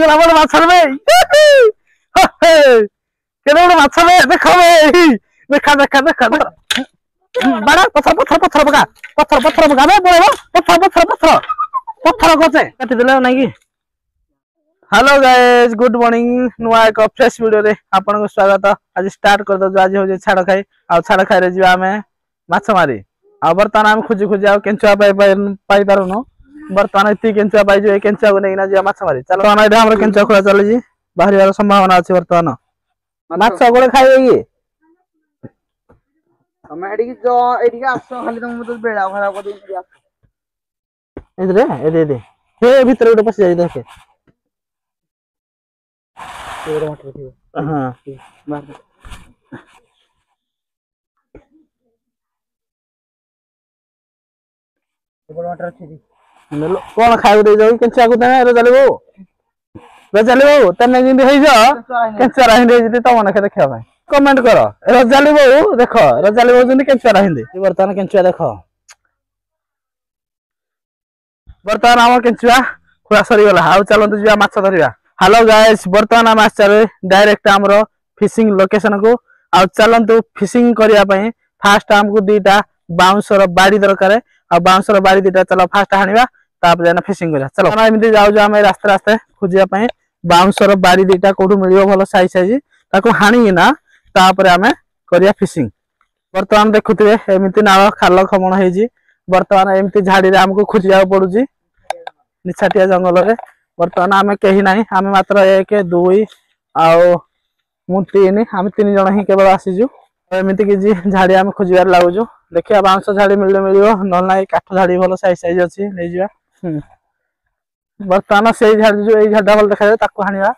पसिगला बड़ माछ रे केडे बड़ माछ रे देखो बे देखा देखा देखा बड़ा पत्थर पत्थर पत्थर बगा पत्थर पत्थर बगा बे बोलो पत्थर पत्थर पत्थर पत्थर कोसे काटी देला नै कि। हेलो गाइस गुड मॉर्निंग नुआ एक फ्रेश वीडियो रे आपन को स्वागत। आज स्टार्ट कर दो आज हो छाड़ खाई आ छाड़ खाई रे जीवा हमें माछ मारी आ बर्तमान हम खुजी खुजी आ केंचुआ पाई पारुनो बर्तमान इति केंचुआ पाई जो केंचुआ को नेना जीवा माछ मारी चलो हम एडा हमर केंचुआ खोला चली जी बाहर यार संभावना अछि बर्तमान माछ गोळे खाइबे की हम एडी आसो खाली तुम तो बेड़ा खराब कर दिया इधरे ए हे भीतर उठे पस जाई देखे तेरे मटर थी हां मार तेरे मटर थी नेलो कोन खाइ दे जाई केंचुआ को तने रे चलिबो तने जिंदी होई जा केंचुआ रहि दे जति त मन के देखा भाई कमेंट करो रजाली बहू देखो रजाली बहू जंदी केंचुआ रहिंदे बर्तमान केंचुआ देखो बर्तमान हम केंचुआ खुला सरी गला आउ चलंतु जिया माछ धरिबा। हेलो गाइस बर्तमान हम आछारे डायरेक्ट हमरो फिशिंग लोकेशन को आउ चलंतु फिशिंग करिया पई फास्ट हमको दीटा बाउंसर बाड़ी दरकार आ बाउंसर बाड़ी दीटा चलो फास्ट हानिबा तापर जाना फिशिंग करिया चलो हम एमती जाउ जा हम रास्ता रास्ता खोजिया पई बाउंसर बाड़ी दीटा कोठु मिलियो भलो साइज साइज ताको हानी ना तापर हमें करिया फिशिंग। बर्तमान देखुथिबे एमिति नाळ खाल खमण हेजी बर्तमान एमती झाड़ी रे हमको खोजिया पड़ुजी निछाटिया जंगल रे बर्तमान आमे केही नाही आमे मात्र 1 2 आउ मु 3 आमे 3 जण ही केवल आसीजु एमिति कि जी झाड़ी आमे खोजियार लागुजु देखिया बांस झाड़ी मिलियो न नाही काठ झाड़ी भलो साइज साइज अछि ले जिया बर्तमान से झाड़ी जो ए झाड़ा भल देखा जाय ताको हानिया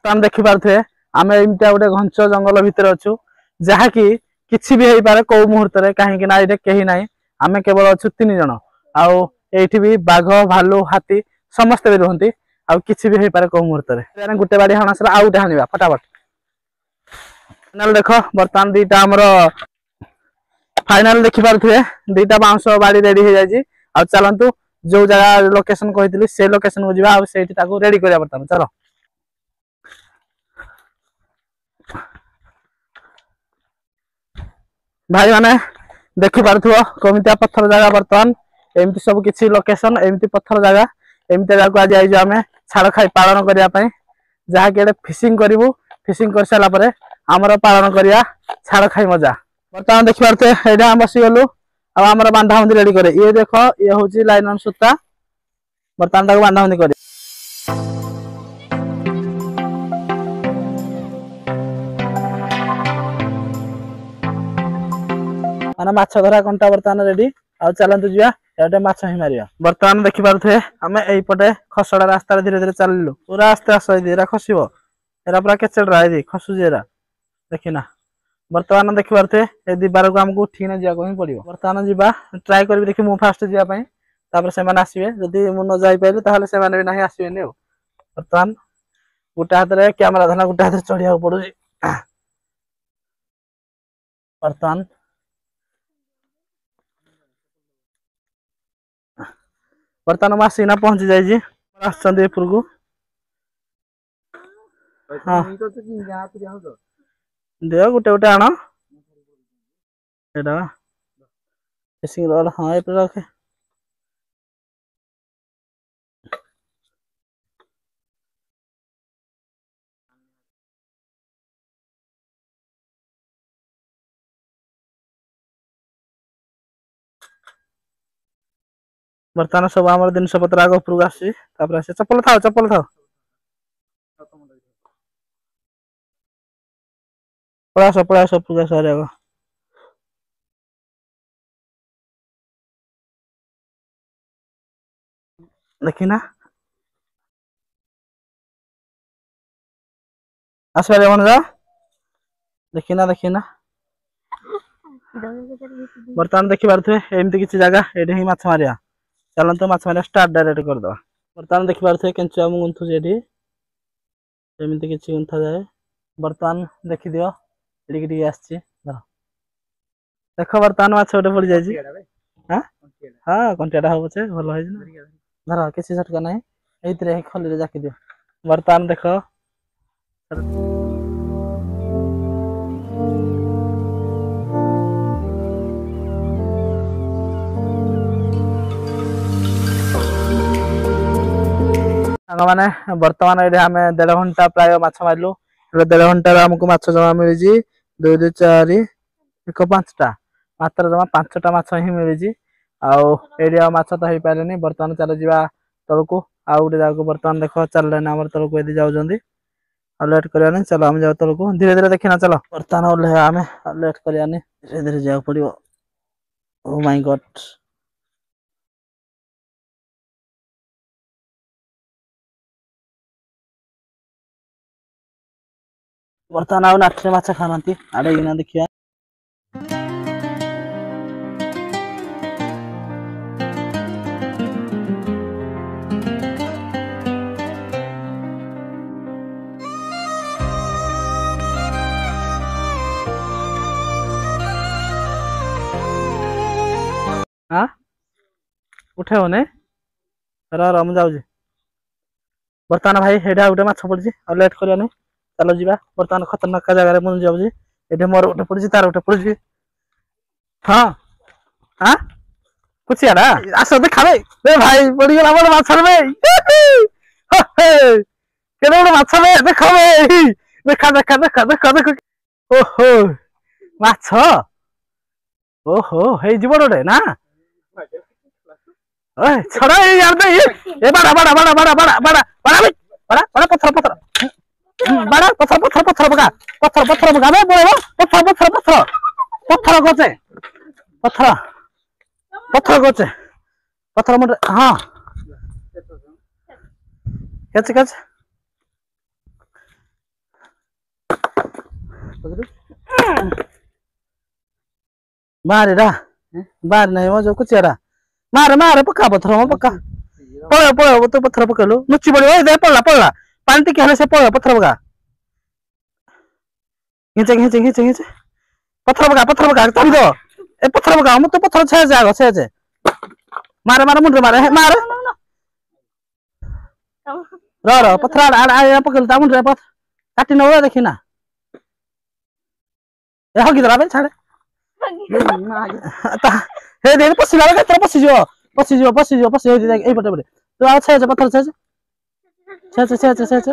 तान देखि पारथे आमे एमितिया गोटे घंच जंगल भीतर अछु जहा कि किछि भी हेई पारे को मुहूर्त रे काहे कि ना इटे केही नाही आमे केवल अछु 3 जण आउ एठी भी बाघ भालू हाथी समस्त भी रहंती आउ किछि भी हेई पारे को मुहूर्त रे यानी गुटे बाडी हाणासरा आउ उठा हानिबा फटाफट फाइनल देखो बर्तमान दीटा हमरो फाइनल देखि पारथे दीटा बांस बाडी रेडी हे जायजी आउ चलंतु जो जगह लोकेशन कहितली से लोकेशन को जिबा आउ सेठी ताको रेडी करिया बर्तमान चलो भाई माने देखि पारथुओ कमितिया पत्थर जगह बर्तमान एमती सब किछि लोकेशन एमती पत्थर जगह एमती जगह को आज आइ जो हमें छाड़ खाई पालन करिया पई जहा के फिशिंग करिवु फिशिंग कर साला परे हमर पालन करिया छाड़ खाई मजा बर्तमान देखि पारथे एडा हम बसी गलु अब हमर बांधा बंदी रेडी करे ये देखो ये होची लाइनन सूता बर्तमान ताको बांधा बंदी करे माने माछ धरा कंटा बर्तमान रेडी आ चलंतु जिया एटे माछ ही मारिया बर्तमान देखि पारथे हमें एई पटे खसडा रास्ता रे धीरे धीरे चललु पूरा आस्ते आस्ते एरा खसिबो एरा पूरा केचड़ राई खसु जेरा देखिना बर्तमान देखि पारथे ए दिबार को हमको ठीक न जिया को ही पड़ियो बर्तमान जिबा ट्राई करबी देखि मु फास्ट जिया पई तापर से माने आसीबे जदी मु न जाई पाइले ताहाले से माने भी नाही आसीबे ने बर्तमान गुटा हाथ रे कैमरा धना गुटा हाथ रे चढ़िया पड़ुजी बर्तमान बर्तमान मासीना पहुंच जाय जी आछंदे पुरगु हां तो कि जा तू जाऊ तो दे गुटे गुटे आनो एडा फिशिंग रॉड हां ए पर रखे बर्तमान सब हमर दिन सब पत्र आगो पुरगु आसी तापर आसे चप्पल थाओ पड़ा सब पुरगु सारे आगो देखिना आसबारे मन जा देखिना बर्तमान देखि पारथे एमती किछि जगह एडे ही माछ मारिया चलंतु माछ मारिया स्टार्ट डायरेक्ट कर दो बर्तमान देखि पारथे केंचुआ मु गुंथु जेडी एमती किछि गुंथा जाय बर्तमान देखि दियो एडी आछी देखो बर्तमान माछ ओटे पड़ी जायजी हां हां कंटियाटा हो छे भलो है ना ଧର କିଛି ଝଟକା ନାହିଁ ଏଇଥିରେ ହିଁ ଖଲିରେ ଜାକି ଦିଅ। ବର୍ତ୍ତମାନ ଦେଖ ସାଙ୍ଗମାନେ ବର୍ତ୍ତମାନ ଏଠି ଆମେ 1.5 ଘଣ୍ଟା ପ୍ରାୟ ମାଛ ମାରିଲୁ। 1.5 ଘଣ୍ଟାରେ ଆମକୁ ମାଛ ଜମା ମିଳିଛି 2 2 4 1 5ଟା ମାତ୍ର ଜମା 5ଟା ମାଛ ହିଁ ମିଳିଛି। ଆଉ ଏଇଠି ଆଉ ମାଛ ତ ହେଇପାରିଲେନି। ବର୍ତ୍ତମାନ ଚାଲ ଯିବା ତଳକୁ ଆଉ ଗୋଟେ ଜାଗାକୁ। ବର୍ତ୍ତମାନ ଦେଖ ଚାଲିଲେନି ଆମର ତଳକୁ ଏଠି ଯାଉଛନ୍ତି। ଆଉ ଲେଟ୍ କରିବାନି ଚାଲ ଆମେ ଯାଉ ତଳକୁ ଧୀରେ ଧୀରେ ଦେଖିନା ଚାଲ। ବର୍ତ୍ତମାନ ଓହ୍ଲେଇବା ଆମେ ଆଉ ଲେଟ୍ କରିବାନି ଧୀରେ ଧୀରେ ଯିବାକୁ ପଡିବ। ଓ ମାଇ ଗଡ୍ ବର୍ତ୍ତମାନ ଆଉ ନାଠିରେ ମାଛ ଖାଉନାହାନ୍ତି ଆଡେଇକିନା ଦେଖିବା। हाँ उठेबने र ମୁଁ ଯାଉଛି। ବର୍ତ୍ତମାନ ଭାଇ ଏଇଟା ଗୋଟେ ମାଛ ପଡିଛି ଆଉ ଲେଟ୍ କରିବାନି ଚାଲ ଯିବା। ବର୍ତ୍ତମାନ ଖତରନାକ ଜାଗାରେ ମୁଁ ଯାଉଛି। ଏଠି ମୋର ଗୋଟେ ପଡିଛି ତାର ଗୋଟେ ପଡିଛି। ହଁ ହଁ କୁଚିଆଟା ଆସ ଦେଖାବେ ରେ ଭାଇ ପଡିଗଲା ବଡ ମାଛରେ ବେ କେତେ ବଡ ମାଛ ବେ ଦେଖ ବେ ଦେଖା ଦେଖା ଦେଖା ଦେଖା ଦେଖ ଓହୋ ମାଛ ଓହୋ ହେଇଯିବ ଗୋଟେ ନା ଛଡା ଏ ବାଡା ବାଡା ବାଡା ବାଡା ବାଡା ବାଡା ବାଡା ବାଡା ବାଡା ପଥର ପଥର ବାଡା ପଥର ପଥର ପଥର ପକା ପଥର ପଥର ପକା ବେ ପଳେଇବ ପଥର ପଥର ପଥର ପଥର କରୁଛେ ପଥର ପଥର କରୁଛେ ପଥର ମୁଣ୍ଡ ହଁ କେଚେ କେଚେ ବାହାରିଟା ବାହାରି ନାହିଁ ମୋ ଯୋଉ କୁଚିଆଟା ମାରେ ମାରେ ପକା ପଥର ମୋ ପକା ପଳେଇବ ପଳେଇବ ତୁ ପଥର ପକେଇଲୁ ଲୁଚି ପଡିବ ଏ ପଡିଲା ପଡିଲା ପାଣି ଟିକେ ହେଲେ ସେ ପଳେଇବ ପଥର ପକା ଘିଞ୍ଚେ ଘିଞ୍ଚେ ଘିଞ୍ଚେ ଘିଞ୍ଚେ ପଥର ପକା ଧରିଦ ଏ ପଥର ପକା ମୁଁ ତ ପଥର ଛେଚେ ଆଗ ଛେଚେ ମାରେ ମାରେ ମୁଣ୍ଡରେ ମାରେ ମାରେ ର ପଥର ଆଡ ପକେଇଲୁ ତା ମୁଣ୍ଡରେ କାଟି ନବ ଦେଖିନା ଏ ହଗିଦେଲା ବେ ଛାଡେ ହେ ପଶିଲା ବେଳେ କେତେବେଳେ ପଶିଯିବ ପଶିଯିବ ପଶିଯିବ ପଶି ଏଇପଟେ ପଟେ ତୁ ଆଉ ଛେଚେ ପଥର ଛେଚେ ଛେଚେ ଛେଚେ ଛେଚେ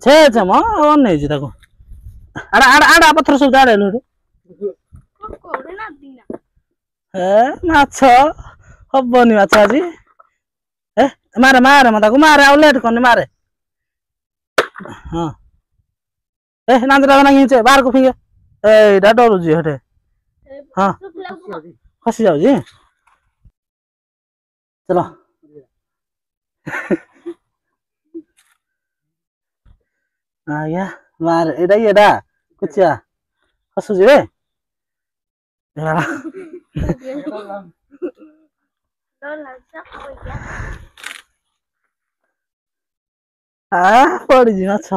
ଛେଚେ ମ ଅନେଇଛି ତାକୁ ଆଡା ଆଡା ଆଡା ପଥର ସବୁ ଆଡେଇଲୁ ଏ ମାଛ ହବନି ମାଛ ଆଜି ଏ ମାରେ ମାରେ ମ ତାକୁ ମାରେ ଆଉ ଲେଟ୍ କରନି ମାରେ ହଁ ଏ ନାନ୍ଦରା ଘିଞ୍ଚେ ବାହାରକୁ ଫିଙ୍ଗେ ଏଇଟା ଡରୁଛି ହେଠେ ହଁ ଖସି ଯାଉଛି ଚଲ ଆଜ୍ଞା ମାରେ ଏଇଟା ଇଏଟା କୁଚିଆ ଖସୁଛି ବେ ପଡିଛି ମାଛ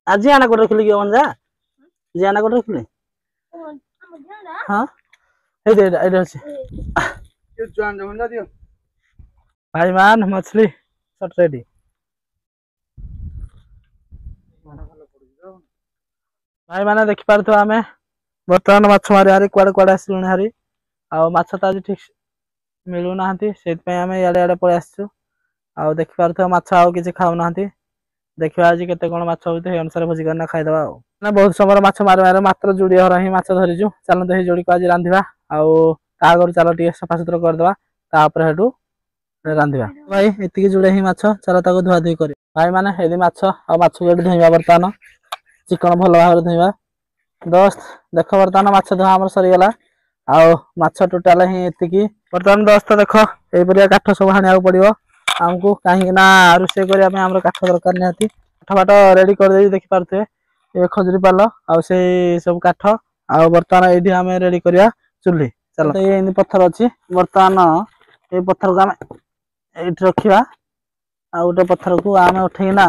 ଆଜି ଆଣା କୋଉଠି ରଖିଲି କି ଅଞ୍ଜା ଜିଆନା କୋଉଠି ରଖିଲି ହଁ ଏଇଟା ଏଇଟା ଏଇଟା ଅଛି भाई मान मछली सब रेडी भाई माने देखि पारथो आमे बर्तमान माछ मारी हारी कुआडे कुआडे आसिलुनी हारी आ माछ त आज ठीक मिलु नाहंती सेत पे आमे याडे याडे पळे आसछु आ देखि पारथो माछ आउ किछि खाउ नाहंती देखिबा आज केते कोन माछ होते हे अनुसार भोजी करना खाइ दबा ना बहुत समय माछ मार मार मात्र जोडी हरा ही माछ धरिजु चलन तो हे जोडी को आज रांधिबा आ ता घर चलो टिके सफा सुतरा कर दबा ता ऊपर हेडु रांधिबा भाई एतिकी जुड़े ही माछ चलो ताको धुआ धुई करी भाई माने हेदी माछ आ माछ को धोइबा बर्तमान चिकन भल भाबरे धोइबा दोस्त देख बर्तमान माछ धुआ हमर सरी गेला आ माछ टोटाल ही एतिकी बर्तमान दोस्त देख ए परिया काठ सब हानिया पड़िबो हमकु काहे ना रुसे करिया में हमर काठ दरकार नाती काठ बाट रेडी कर दे देखि पारते ए खजरी पाल आ से सब काठ आ बर्तमान एठी हमें रेडी करिया चुल्ली चलो ए इन पत्थर अछि बर्तमान ए पत्थर को हम एठी रखिबा आ उटे पत्थर को आमे उठेना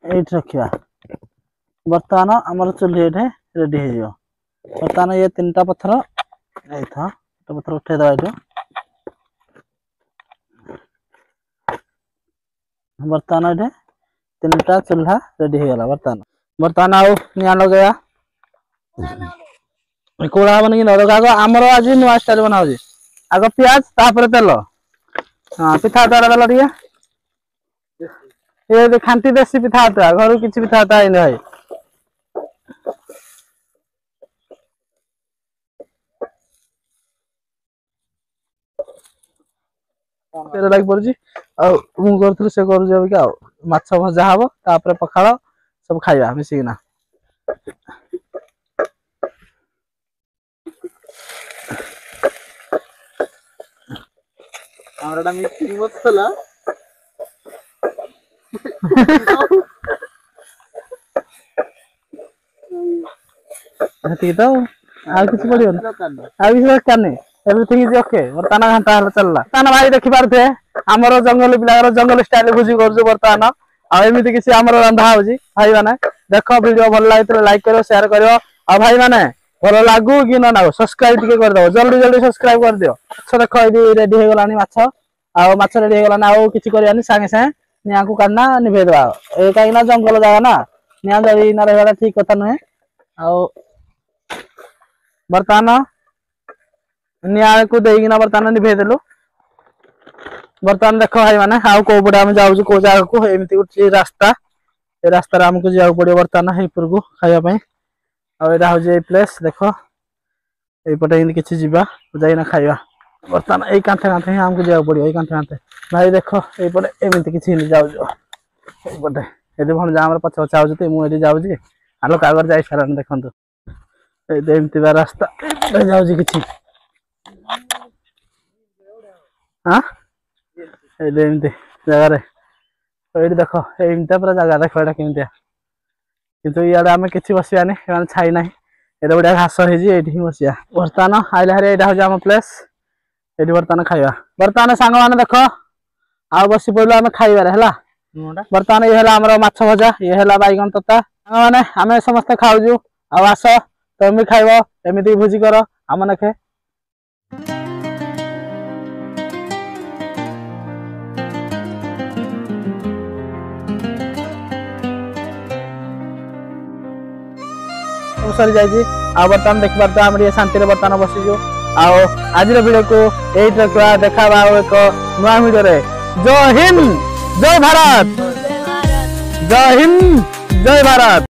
एठी रखिबा बर्तमान हमर चुल्ली एठे रेडी हे जियो बर्तमान ये तीनटा पत्थर एथा तो पत्थर उठे दबा एठो बर्तमान ये 3टा चूल्हा रेडी हो गला बर्तमान आउ निया लगेया कोड़ा बन कि आग आमर आज नुआ स्टाइल बना आग प्याज तापर तेल हाँ पिठा तारा देल ये खांटी देसी पिठा होता घर किसी पिठा होता है भाई तेरे लग पड़ी मुझे से कर माछ भजा हम तापर पखाड़ सब खाइबा मिसिकिना हमरा मिक्सिंग मसला तो आउ किसी पड़ो आउ किसी दरकार नहीं एवरीथिंग इज ओके बर्तमान घंटा हल चलला ताना भाई देखि पारथे हमर जंगल पिलागर जंगल स्टाइल भुजी करजु बर्तमान आ एमिति किसी हमर रंधा होजी भाई माने देखो वीडियो भल लागितले लाइक करियो शेयर करियो आ भाई माने भल लागू कि न लागू सब्सक्राइब टिके कर दो जल्दी जल्दी सब्सक्राइब कर दियो अच्छा देखो ये रेडी हो गलानी माछ आ माछ रेडी हो गलाना आ किछि करियानी संगे संगे निया को काढना निभे दवा ए काई ना जंगल जागा ना निया जरी ना रहला ठीक कथा नहे आ बर्तमान निया को देगिना बर्तमान निभे देलु बर्तमान देखो भाई माने हाउ को पडे हम जाउ को जागा को एमिति उठी रास्ता ए रास्ता रे हमको जाउ पड़ियो बर्तमान हे पुरगु खाया पई आ एटा हो जे प्लेस देखो ए पटे इन किछि जिबा जाइना खाइबा बर्तमान ए कांथे कांथे हमको जाउ पड़ियो ए कांथे कांथे भाई देखो ए पटे एमिति किछि इन जाउ जो ए पटे एदे भन जा हमर पछ पछ आउ जते मु एडी जाउ जी आलो कागर जाई सारन देखंतु ए एमिति बा रास्ता ए जाउ जी किछि हां एमती जगह ये देख एमती पूरा जगह देख एटा केमतिया किंतु इयाडे आमे किछि बसियानी एमान छाई नाही एटा बडा घास हेजी एठी बसिया बर्तमान आइला हरे एटा हो जाम प्लेस एठी बर्तमान खाइबा बर्तमान सांग माने देख आ बसी पइलो आमे खाइबा रे हला बर्तमान ये हला हमर माछ भजा ये हला बाइगन तता सांग माने आमे समस्त खाउजु आ आस तुम भी खाइबो एमिति भुजी करो आम नखे सरी जाइए आ बर्तमान देख पारते हम ये शांति रे बर्तमान बसिजु आ आज वीडियो को एट रखा देखा एक नया वीडियो रे जय हिंद जय भारत जय हिंद जय भारत।